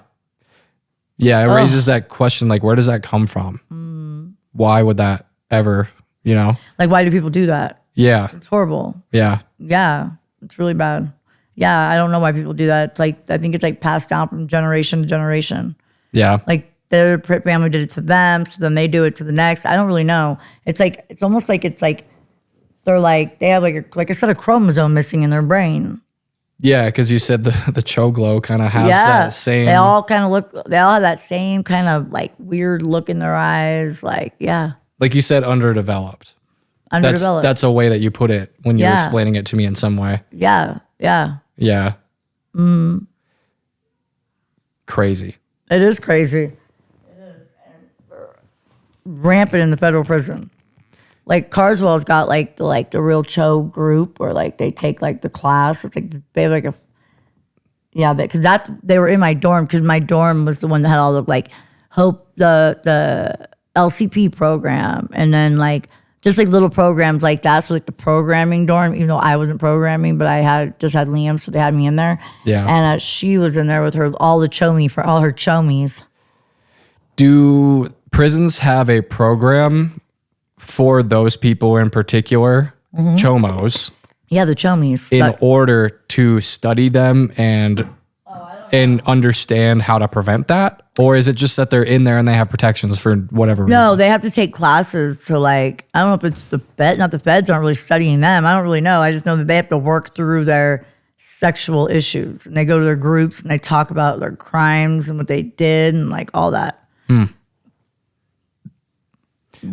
[SPEAKER 2] Yeah. It raises that question, like, where does that come from? Why would that ever,
[SPEAKER 1] Like, why do people do that?
[SPEAKER 2] Yeah.
[SPEAKER 1] It's horrible.
[SPEAKER 2] Yeah.
[SPEAKER 1] Yeah. It's really bad. Yeah. I don't know why people do that. It's like, I think it's like passed down from generation to generation.
[SPEAKER 2] Yeah.
[SPEAKER 1] Like, their family did it to them, so then they do it to the next. I don't really know. It's like, it's almost like they're like, they have like a set of chromosome missing in their brain.
[SPEAKER 2] Yeah, because you said the cho glow kind of has that same.
[SPEAKER 1] They all have that same kind of like weird look in their eyes. Like, yeah.
[SPEAKER 2] Like you said, underdeveloped. That's a way that you put it when you're explaining it to me in some way.
[SPEAKER 1] Yeah. Yeah.
[SPEAKER 2] Yeah. Crazy.
[SPEAKER 1] It is crazy. Rampant in the federal prison. Like Carswell's got like the real cho group, or like they take like the class. It's like they have like because they were in my dorm, because my dorm was the one that had all the like Hope the LCP program, and then like just like little programs like that. So like the programming dorm, even though I wasn't programming, but I had Liam, so they had me in there.
[SPEAKER 2] Yeah,
[SPEAKER 1] and she was in there with all her chomies.
[SPEAKER 2] Do prisons have a program for those people in particular, chomos?
[SPEAKER 1] Yeah, the chomies.
[SPEAKER 2] In order to study them and understand how to prevent that? Or is it just that they're in there and they have protections for whatever reason?
[SPEAKER 1] No, they have to take classes to like, I don't know if it's the feds aren't really studying them. I don't really know. I just know that they have to work through their sexual issues. And they go to their groups and they talk about their crimes and what they did and like all that.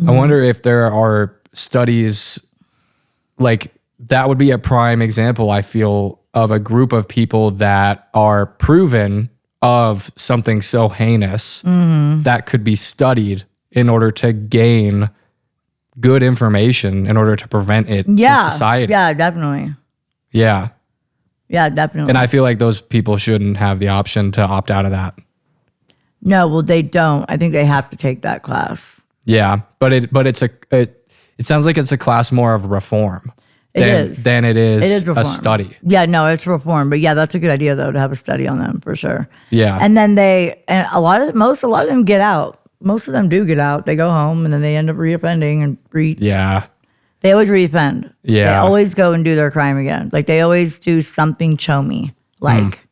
[SPEAKER 2] I wonder if there are studies, like that would be a prime example, I feel, of a group of people that are proven of something so heinous that could be studied in order to gain good information in order to prevent it in society.
[SPEAKER 1] Yeah, definitely.
[SPEAKER 2] Yeah.
[SPEAKER 1] Yeah, definitely.
[SPEAKER 2] And I feel like those people shouldn't have the option to opt out of that.
[SPEAKER 1] No, well, they don't. I think they have to take that class.
[SPEAKER 2] Yeah, but it sounds like it's a class more of reform. than it is
[SPEAKER 1] reform.
[SPEAKER 2] a study.
[SPEAKER 1] Yeah, no, it's reform. But yeah, that's a good idea though, to have a study on them for sure.
[SPEAKER 2] Yeah.
[SPEAKER 1] And then a lot of them get out. Most of them do get out. They go home and then they end up reoffending and
[SPEAKER 2] Yeah.
[SPEAKER 1] They always reoffend.
[SPEAKER 2] Yeah.
[SPEAKER 1] They always go and do their crime again. Like they always do something chomy, like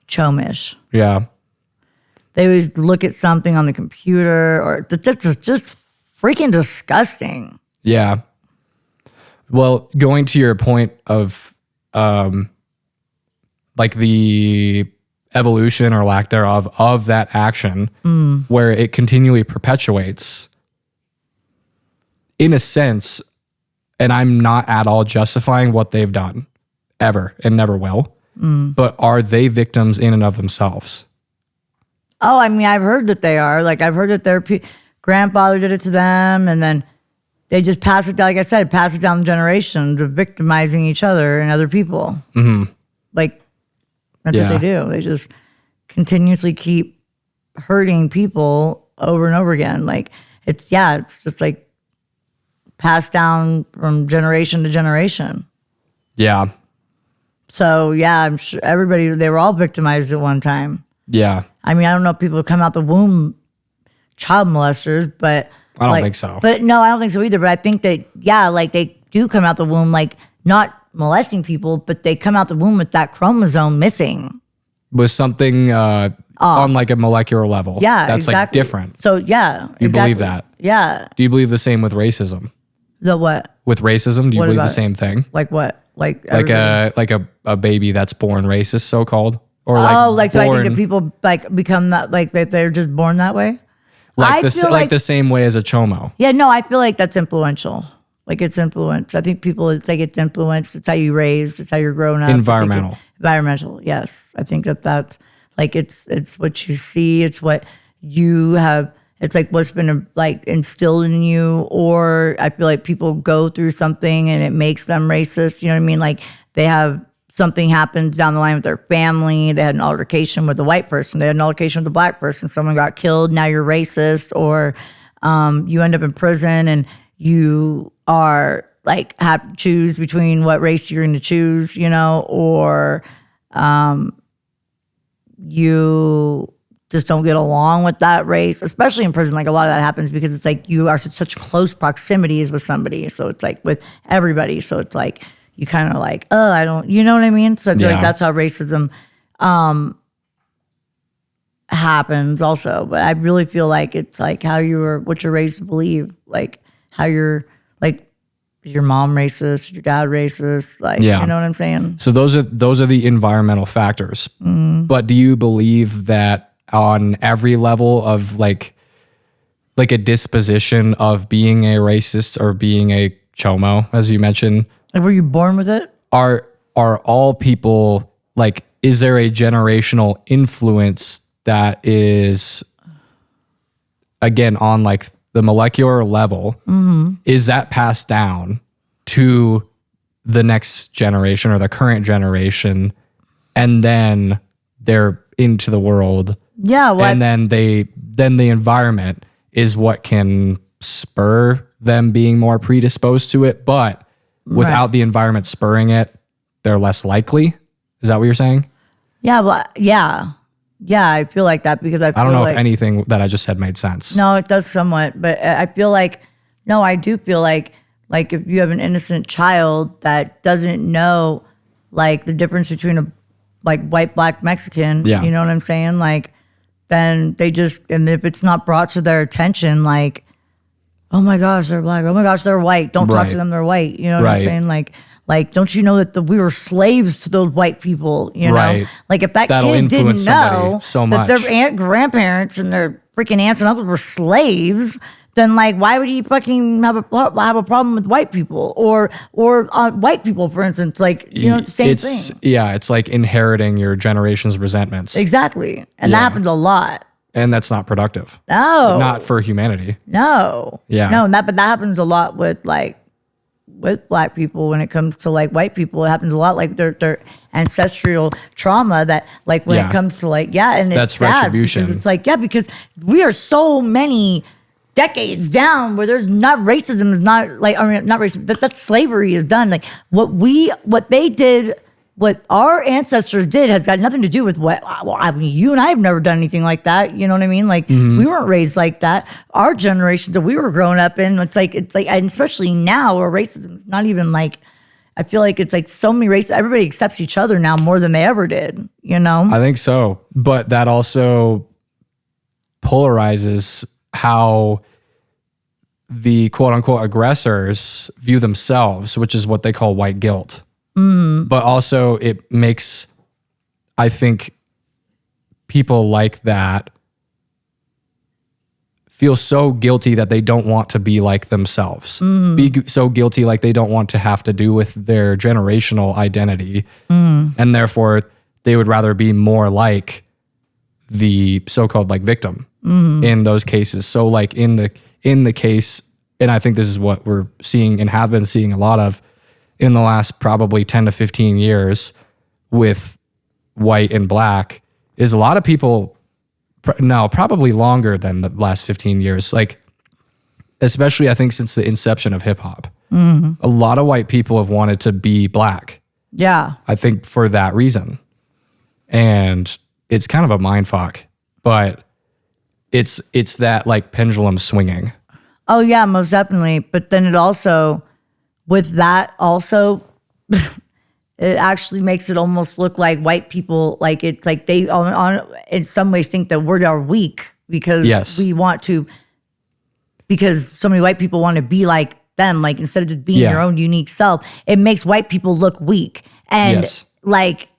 [SPEAKER 1] chomish.
[SPEAKER 2] Yeah.
[SPEAKER 1] They always look at something on the computer, or it's just freaking disgusting.
[SPEAKER 2] Yeah. Well, going to your point of like the evolution or lack thereof of that action, where it continually perpetuates, in a sense, and I'm not at all justifying what they've done ever and never will, but are they victims in and of themselves?
[SPEAKER 1] Oh, I mean, I've heard that they are. Like, I've heard that their grandfather did it to them, and then they just pass it down, like I said, pass it down the generations of victimizing each other and other people. Mm-hmm. Like, that's what they do. They just continuously keep hurting people over and over again. Like, it's just like passed down from generation to generation.
[SPEAKER 2] Yeah.
[SPEAKER 1] So, yeah, I'm sure they were all victimized at one time.
[SPEAKER 2] Yeah.
[SPEAKER 1] I mean, I don't know if people come out the womb child molesters, but
[SPEAKER 2] I don't think so.
[SPEAKER 1] But no, I don't think so either. But I think that, like they do come out the womb, like not molesting people, but they come out the womb with that chromosome missing.
[SPEAKER 2] With something on like a molecular level.
[SPEAKER 1] Yeah,
[SPEAKER 2] that's
[SPEAKER 1] exactly.
[SPEAKER 2] like different.
[SPEAKER 1] So yeah,
[SPEAKER 2] You believe that?
[SPEAKER 1] Yeah.
[SPEAKER 2] Do you believe the same with racism?
[SPEAKER 1] The what?
[SPEAKER 2] With racism, do you
[SPEAKER 1] What
[SPEAKER 2] believe the
[SPEAKER 1] about
[SPEAKER 2] same thing?
[SPEAKER 1] Like what? Like
[SPEAKER 2] a baby that's born racist, so called, or like
[SPEAKER 1] so I think
[SPEAKER 2] born,
[SPEAKER 1] that people like become that, like that they're just born that way.
[SPEAKER 2] like
[SPEAKER 1] I
[SPEAKER 2] the
[SPEAKER 1] feel
[SPEAKER 2] like the same way as a chomo.
[SPEAKER 1] Yeah, no, I feel like that's influential. Like it's influence. I think people, it's like it's influenced. It's how you raised. It's how you're growing up.
[SPEAKER 2] Environmental.
[SPEAKER 1] Environmental. Yes, I think that's like it's what you see. It's what you have. It's like what's been like instilled in you. Or I feel like people go through something and it makes them racist. You know what I mean? Like they have something happens down the line with their family. They had an altercation with a white person. They had an altercation with a black person. Someone got killed. Now you're racist. Or you end up in prison and you are like have to choose between what race you're going to choose, you know, or you just don't get along with that race, especially in prison. Like a lot of that happens because it's like you are such close proximities with somebody. So it's like with everybody. So it's like you kind of like, I don't, you know what I mean? So I feel like that's how racism happens also. But I really feel like it's like how what you're raised to believe, like how you're like, is your mom racist? Your dad racist? Like, you know what I'm saying?
[SPEAKER 2] So those are the environmental factors. But do you believe that on every level of like a disposition of being a racist or being a chomo, as you mentioned,
[SPEAKER 1] Like, were you born with it?
[SPEAKER 2] Are all people like? Is there a generational influence that is again on like the molecular level? Is that passed down to the next generation or the current generation, and then they're into the world?
[SPEAKER 1] Yeah,
[SPEAKER 2] and then the environment is what can spur them being more predisposed to it, but without the environment spurring it, they're less likely. Is that what you're saying?
[SPEAKER 1] Yeah, well, yeah, I feel like that because I
[SPEAKER 2] don't know if anything that I just said made sense.
[SPEAKER 1] No, it does somewhat, but I feel like, no, I do feel like if you have an innocent child that doesn't know like the difference between a like white, black, Mexican, you know what I'm saying? Like, then they just, and if it's not brought to their attention, like, oh my gosh, they're black. Oh my gosh, they're white. Don't talk to them. They're white. You know what I'm saying? Like, don't you know that we were slaves to those white people? You know, like if that'll kid didn't know
[SPEAKER 2] so
[SPEAKER 1] that their grandparents and their freaking aunts and uncles were slaves, then like, why would he fucking have a problem with white people or white people, for instance? Like, you know, it's the same thing.
[SPEAKER 2] Yeah, it's like inheriting your generation's resentments.
[SPEAKER 1] Exactly, and that happens a lot.
[SPEAKER 2] And that's not productive.
[SPEAKER 1] No.
[SPEAKER 2] Not for humanity.
[SPEAKER 1] No.
[SPEAKER 2] Yeah.
[SPEAKER 1] No, but that happens a lot with black people when it comes to like white people. It happens a lot like their ancestral trauma that like when it comes to like, and it's
[SPEAKER 2] that's
[SPEAKER 1] sad
[SPEAKER 2] retribution.
[SPEAKER 1] because it's like, because we are so many decades down where there's not racism is not like, I mean, not racism, but that's slavery is done. Like what they did, what our ancestors did has got nothing to do with what, well, I mean, you and I have never done anything like that. You know what I mean? Like we weren't raised like that. Our generations that we were growing up in, it's like, and especially now where racism is not even like, I feel like it's like so many races, everybody accepts each other now more than they ever did, you know?
[SPEAKER 2] I think so. But that also polarizes how the quote unquote aggressors view themselves, which is what they call white guilt. But also it makes, I think, people like that feel so guilty that they don't want to be like themselves. Be so guilty like they don't want to have to do with their generational identity. And therefore they would rather be more like the so-called like victim in those cases. So like in the case, and I think this is what we're seeing and have been seeing a lot of in the last probably 10 to 15 years with white and black, is a lot of people, no, probably longer than the last 15 years, like especially I think since the inception of hip hop, a lot of white people have wanted to be black.
[SPEAKER 1] Yeah.
[SPEAKER 2] I think for that reason. And it's kind of a mind fuck, but it's that like pendulum swinging.
[SPEAKER 1] Oh yeah, most definitely. But then it also, with that also, it actually makes it almost look like white people, like it's like they on in some ways think that we are weak because we want to, because so many white people want to be like them, like instead of just being your own unique self, it makes white people look weak. And like,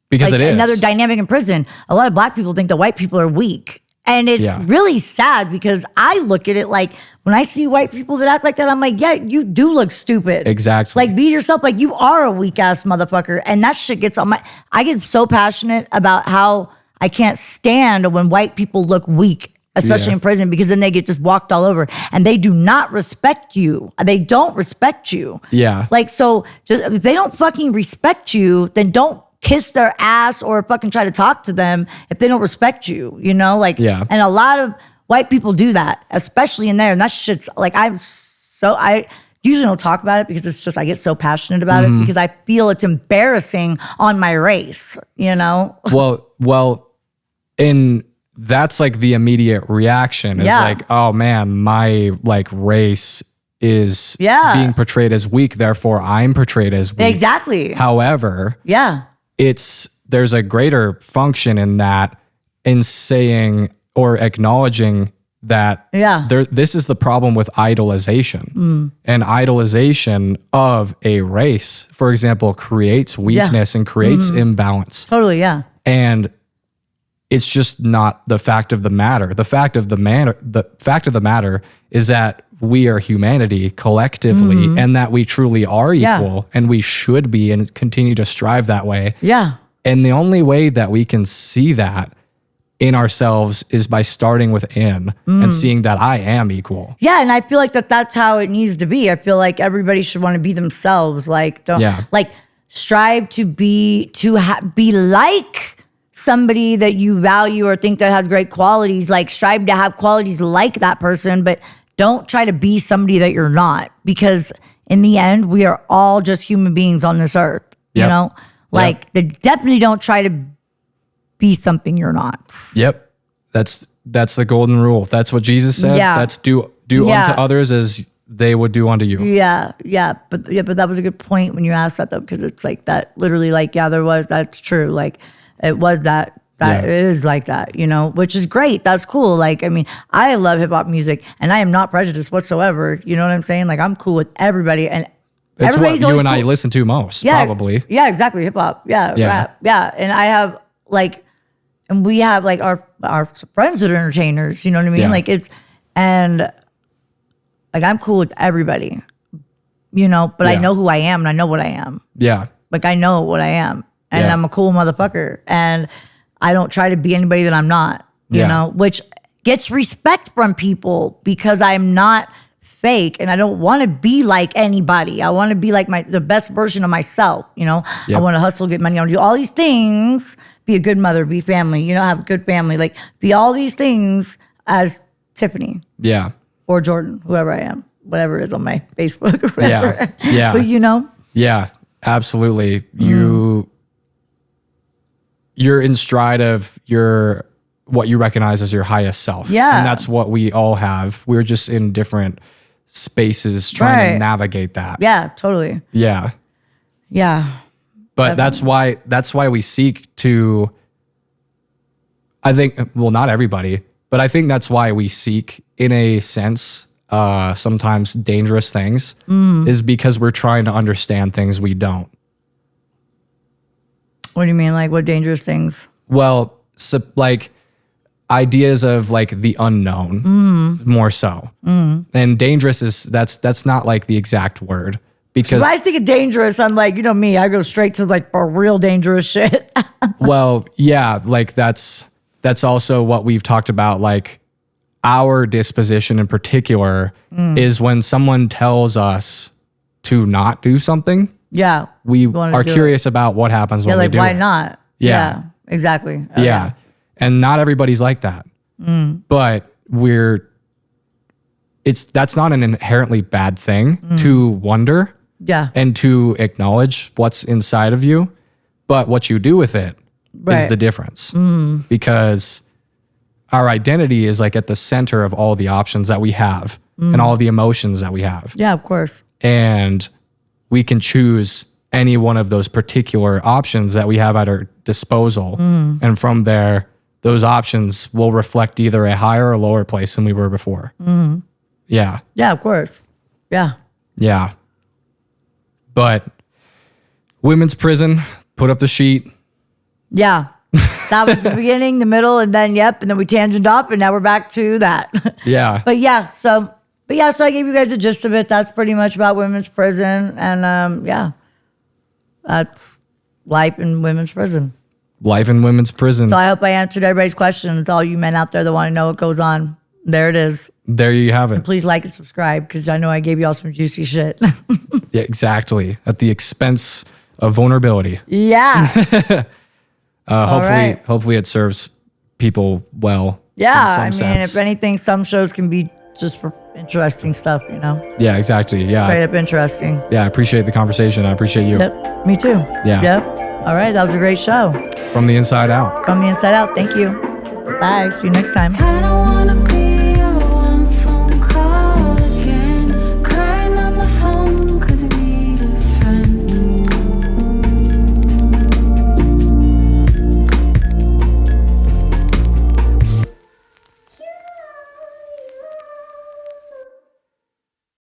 [SPEAKER 2] because like it is
[SPEAKER 1] another dynamic in prison, a lot of black people think that white people are weak. And it's really sad because I look at it like when I see white people that act like that, I'm like, yeah, you do look stupid.
[SPEAKER 2] Exactly.
[SPEAKER 1] Like be yourself. Like you are a weak ass motherfucker. And that shit gets on I get so passionate about how I can't stand when white people look weak, especially in prison, because then they get just walked all over and they do not respect you. They don't respect you. Yeah. Like, so just if they don't fucking respect you, then don't kiss their ass or fucking try to talk to them if they don't respect you, you know? Like, and a lot of white people do that, especially in there. And that shit's like, I usually don't talk about it because it's just, I get so passionate about it because I feel it's embarrassing on my race, you know?
[SPEAKER 2] Well, and that's like the immediate reaction is like, oh man, my like race is being portrayed as weak, therefore I'm portrayed as weak.
[SPEAKER 1] Exactly.
[SPEAKER 2] However, there's a greater function in that, in saying or acknowledging that this is the problem with idolization. And idolization of a race, for example, creates weakness and creates imbalance.
[SPEAKER 1] Totally, yeah.
[SPEAKER 2] And it's just not the fact of the matter. The fact of the matter is that we are humanity collectively and that we truly are equal and we should be and continue to strive that way. Yeah. And the only way that we can see that in ourselves is by starting within and seeing that I am equal.
[SPEAKER 1] Yeah, and I feel like that's how it needs to be. I feel like everybody should want to be themselves. Like, like strive to be like somebody that you value or think that has great qualities. Like strive to have qualities like that person, but don't try to be somebody that you're not, because in the end, we are all just human beings on this earth. You know, like they definitely don't try to be something you're not.
[SPEAKER 2] Yep. That's the golden rule. That's what Jesus said. That's do unto others as they would do unto you.
[SPEAKER 1] Yeah. But that was a good point when you asked that though, because it's like that literally like, that's true. Like it was that it is like that, you know, which is great. That's cool. Like, I mean, I love hip hop music and I am not prejudiced whatsoever. You know what I'm saying? Like I'm cool with everybody and
[SPEAKER 2] it's everybody's what you and I listen to most, probably.
[SPEAKER 1] Yeah, exactly. Hip hop. Yeah, rap. Yeah. And I have like, and we have like our friends that are entertainers, you know what I mean? Yeah. Like and like I'm cool with everybody, you know, but I know who I am and I know what I am. Yeah. Like I know what I am and I'm a cool motherfucker and I don't try to be anybody that I'm not, you know, which gets respect from people because I'm not fake and I don't want to be like anybody. I want to be like the best version of myself, you know. I want to hustle, get money, I want to do all these things, be a good mother, be family, you know, have a good family, like be all these things as Tiffany.
[SPEAKER 2] Yeah.
[SPEAKER 1] Or Jordan, whoever I am, whatever it is on my Facebook or whatever.
[SPEAKER 2] Yeah. Yeah.
[SPEAKER 1] But you know?
[SPEAKER 2] Yeah, absolutely. You're in stride of what you recognize as your highest self.
[SPEAKER 1] Yeah.
[SPEAKER 2] And that's what we all have. We're just in different spaces trying to navigate that.
[SPEAKER 1] Yeah, totally.
[SPEAKER 2] Yeah.
[SPEAKER 1] Yeah.
[SPEAKER 2] But that's why we seek to, I think, well, not everybody, but I think that's why we seek, in a sense, sometimes dangerous things, is because we're trying to understand things we don't.
[SPEAKER 1] What do you mean? Like what dangerous things?
[SPEAKER 2] Well, so, like ideas of like the unknown, more so. And dangerous that's not like the exact word, because
[SPEAKER 1] When I think of dangerous, I'm like, you know me, I go straight to like for real dangerous shit.
[SPEAKER 2] well, yeah, like that's also what we've talked about. Like our disposition in particular is when someone tells us to not do something,
[SPEAKER 1] Yeah.
[SPEAKER 2] we
[SPEAKER 1] wanna
[SPEAKER 2] are
[SPEAKER 1] do
[SPEAKER 2] curious about what happens
[SPEAKER 1] Yeah,
[SPEAKER 2] when
[SPEAKER 1] like
[SPEAKER 2] we do
[SPEAKER 1] why
[SPEAKER 2] it.
[SPEAKER 1] not?
[SPEAKER 2] Yeah.
[SPEAKER 1] Exactly. Oh,
[SPEAKER 2] Yeah. And not everybody's like that. But that's not an inherently bad thing to wonder
[SPEAKER 1] Yeah.
[SPEAKER 2] and to acknowledge what's inside of you. But what you do with it is
[SPEAKER 1] Right.
[SPEAKER 2] the difference. Because our identity is like at the center of all the options that we have and all the emotions that we have.
[SPEAKER 1] Yeah, of course.
[SPEAKER 2] And we can choose any one of those particular options that we have at our disposal. And from there, those options will reflect either a higher or lower place than we were before. Yeah.
[SPEAKER 1] Yeah, of course. Yeah.
[SPEAKER 2] Yeah. But women's prison, put up the sheet.
[SPEAKER 1] Yeah. That was the beginning, the middle, and then and then we tangent up, and now we're back to that.
[SPEAKER 2] Yeah.
[SPEAKER 1] So I gave you guys a gist of it. That's pretty much about women's prison, and that's life in women's prison.
[SPEAKER 2] Life in women's prison.
[SPEAKER 1] So I hope I answered everybody's questions. All you men out there that want to know what goes on, there it is.
[SPEAKER 2] There you have it.
[SPEAKER 1] Please like and subscribe because I know I gave you all some juicy shit.
[SPEAKER 2] Yeah, exactly. At the expense of vulnerability.
[SPEAKER 1] Yeah.
[SPEAKER 2] Hopefully it serves people well.
[SPEAKER 1] Yeah.
[SPEAKER 2] in some
[SPEAKER 1] I mean,
[SPEAKER 2] sense.
[SPEAKER 1] if anything, some shows can be just for interesting stuff, you know?
[SPEAKER 2] Yeah, exactly. Yeah.
[SPEAKER 1] Straight up interesting.
[SPEAKER 2] Yeah, I appreciate the conversation. I appreciate you.
[SPEAKER 1] Yep. Me too.
[SPEAKER 2] Yeah.
[SPEAKER 1] Yep. All right. That was a great show.
[SPEAKER 2] From the inside out.
[SPEAKER 1] From the inside out. Thank you. Bye. See you next time.